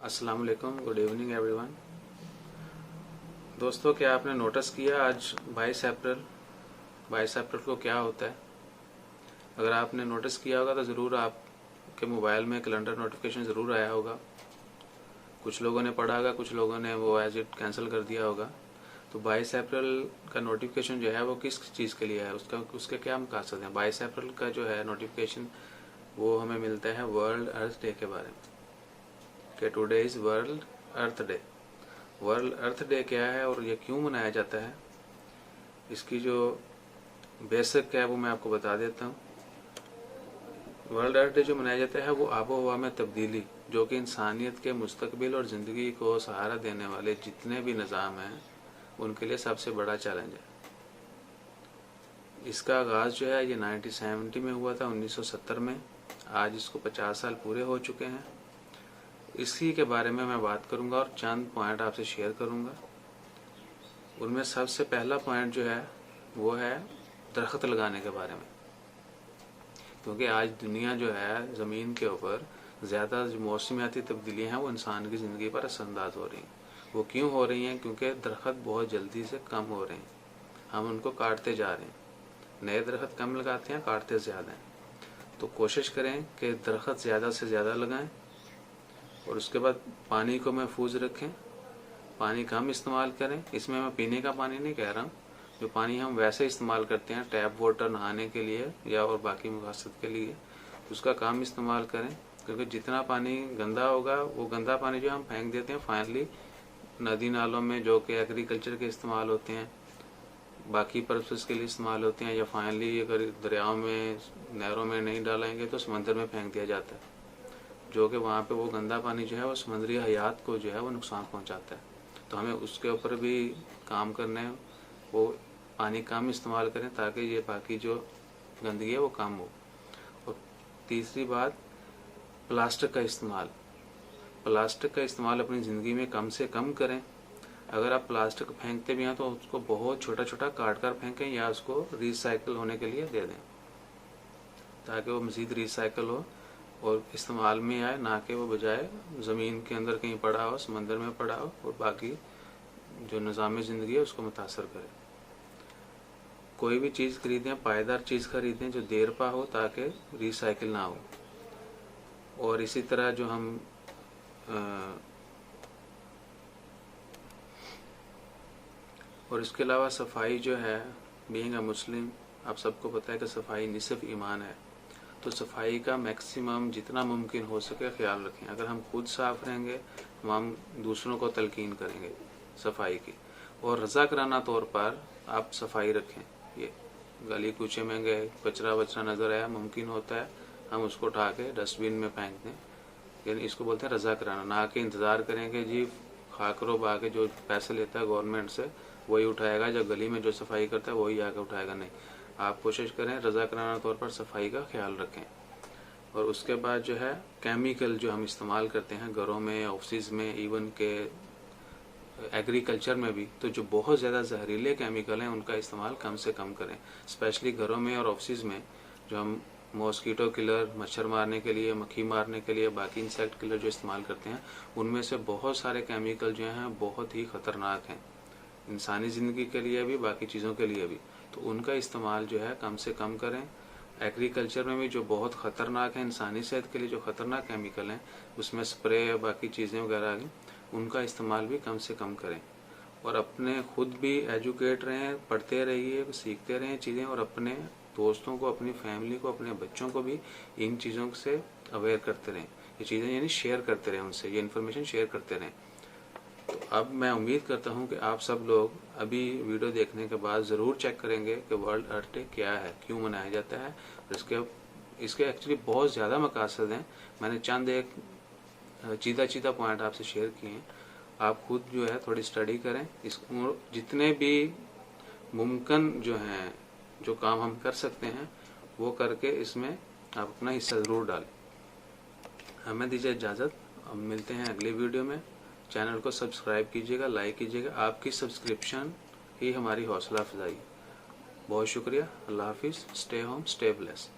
अस्सलाम वालेकुम, good evening everyone. दोस्तों, क्या आपने नोटिस किया आज 22 अप्रैल को क्या होता है? अगर आपने नोटिस किया होगा तो ज़रूर आपके मोबाइल में कैलेंडर नोटिफिकेशन ज़रूर आया होगा। कुछ लोगों ने पढ़ा होगा, कुछ लोगों ने वो एज इट कैंसिल कर दिया होगा। तो 22 अप्रैल का नोटिफिकेशन जो है वो किस चीज़ के लिए है, उसके क्या मकसद हैं? 22 अप्रैल का जो है नोटिफिकेशन वो हमें मिलता है वर्ल्ड अर्थ डे के बारे में, कि today is world earth day. World earth day क्या है और ये क्यों मनाया जाता है, इसकी जो बेसिक है वो मैं आपको बता देता हूँ। वर्ल्ड अर्थ डे जो मनाया जाता है वो आबो हवा में तब्दीली, जो कि इंसानियत के मुस्तकबिल और ज़िंदगी को सहारा देने वाले जितने भी निज़ाम हैं उनके लिए सबसे बड़ा चैलेंज है। इसका आगाज़ जो है ये 1970 में हुआ था, 1970 में। आज इसको 50 साल पूरे हो चुके हैं। इसी के बारे में मैं बात करूंगा और चंद पॉइंट आपसे शेयर करूंगा। उनमें सबसे पहला पॉइंट जो है वो है दरख्त लगाने के बारे में, क्योंकि आज दुनिया जो है ज़मीन के ऊपर ज़्यादा जो मौसमियाती तब्दीलियाँ हैं वो इंसान की ज़िंदगी पर असरअंदाज हो रही हैं। वो क्यों हो रही हैं? क्योंकि दरख्त बहुत जल्दी से कम हो रहे हैं, हम उनको काटते जा रहे हैं। नए दरख्त कम लगाते हैं, काटते ज़्यादा हैं। तो कोशिश करें कि दरख्त ज़्यादा से ज़्यादा लगाएं और उसके बाद पानी को महफूज रखें, पानी कम इस्तेमाल करें। इसमें मैं पीने का पानी नहीं कह रहा हूँ, जो पानी हम वैसे इस्तेमाल करते हैं टैप वाटर नहाने के लिए या और बाकी मकसद के लिए, उसका कम इस्तेमाल करें। क्योंकि जितना पानी गंदा होगा वो गंदा पानी जो हम फेंक देते हैं फाइनली नदी नालों में, जो कि एग्रीकल्चर के इस्तेमाल होते हैं, बाकी पर्पस के लिए इस्तेमाल होते हैं, या फाइनली अगर दरियाओं में नहरों में नहीं डालेंगे तो समंदर में फेंक दिया जाता है, जो कि वहाँ पे वो गंदा पानी जो है वो समुद्री हयात को जो है वो नुकसान पहुँचाता है। तो हमें उसके ऊपर भी काम करना है, वो पानी कम इस्तेमाल करें ताकि ये बाकी जो गंदगी है वो कम हो। और तीसरी बात, प्लास्टिक का इस्तेमाल। प्लास्टिक का इस्तेमाल अपनी ज़िंदगी में कम से कम करें। अगर आप प्लास्टिक फेंकते भी हैं तो उसको बहुत छोटा छोटा काट कर फेंकें या उसको रिसाइकल होने के लिए दे दें, ताकि वो मज़ीद रिसाइकल हो और इस्तेमाल में आए, ना कि वो बजाय ज़मीन के अंदर कहीं पड़ा हो, समंदर में पड़ा हो और बाकी जो निज़ाम ज़िंदगी है उसको मुतासर करे। कोई भी चीज़ खरीदें, पायदार चीज़ खरीदें जो देर पा हो, ताकि रिसाइकिल ना हो। और इसी तरह जो हम और इसके अलावा सफाई जो है, बीइंग अ मुस्लिम, आप सबको पता है कि सफाई निसफ ईमान है। तो सफाई का मैक्सिमम जितना मुमकिन हो सके ख्याल रखें। अगर हम खुद साफ रहेंगे तो हम दूसरों को तलकीन करेंगे सफाई की। और रज़ाकराना तौर पर आप सफाई रखें। ये गली कूचे में गए, कचरा वचरा नज़र आया, मुमकिन होता है हम उसको उठा के डस्टबिन में फेंक दें, यानी इसको बोलते हैं रज़ाकराना। ना कि इंतज़ार करेंगे जी खाकरो बाके जो पैसे लेता है गवर्नमेंट से वही उठाएगा, जब गली में जो सफाई करता है वही आके उठाएगा। नहीं, आप कोशिश करें रज़ाकराना तौर पर सफाई का ख्याल रखें। और उसके बाद जो है केमिकल जो हम इस्तेमाल करते हैं घरों में, ऑफिस में, इवन के एग्रीकल्चर में भी, तो जो बहुत ज़्यादा जहरीले केमिकल हैं उनका इस्तेमाल कम से कम करें। स्पेशली घरों में और ऑफिस में जो हम मॉस्किटो किलर, मच्छर मारने के लिए, मक्खी मारने के लिए, बाकी इंसेक्ट किलर जो इस्तेमाल करते हैं, उनमें से बहुत सारे केमिकल जो हैं बहुत ही ख़तरनाक हैं इंसानी ज़िंदगी के लिए भी, बाकी चीज़ों के लिए भी। तो उनका इस्तेमाल जो है कम से कम करें। एग्रीकल्चर में भी जो बहुत ख़तरनाक है इंसानी सेहत के लिए, जो ख़तरनाक केमिकल हैं उसमें स्प्रे या बाकी चीज़ें वगैरह आ गई, उनका इस्तेमाल भी कम से कम करें। और अपने खुद भी एजुकेट रहें, पढ़ते रहिए, सीखते रहें चीज़ें, और अपने दोस्तों को, अपनी फैमिली को, अपने बच्चों को भी इन चीज़ों से अवेयर करते रहें। ये चीज़ें यानी शेयर करते रहें, उनसे ये इन्फॉर्मेशन शेयर करते रहें। तो अब मैं उम्मीद करता हूँ कि आप सब लोग अभी वीडियो देखने के बाद ज़रूर चेक करेंगे कि वर्ल्ड अर्थ डे क्या है, क्यों मनाया जाता है, और इसके एक्चुअली बहुत ज़्यादा मकासद हैं। मैंने चंद एक चीदा पॉइंट आपसे शेयर किए हैं। आप खुद जो है थोड़ी स्टडी करें, इस जितने भी मुमकिन जो हैं, जो काम हम कर सकते हैं वो करके इसमें आप अपना हिस्सा ज़रूर डालें। हमें दीजिए इजाज़त, अब मिलते हैं अगले वीडियो में। चैनल को सब्सक्राइब कीजिएगा, लाइक कीजिएगा, आपकी सब्सक्रिप्शन ही हमारी हौसला अफजाई। बहुत शुक्रिया, अल्लाह हाफिज़, स्टे होम, स्टे ब्लेस्ड।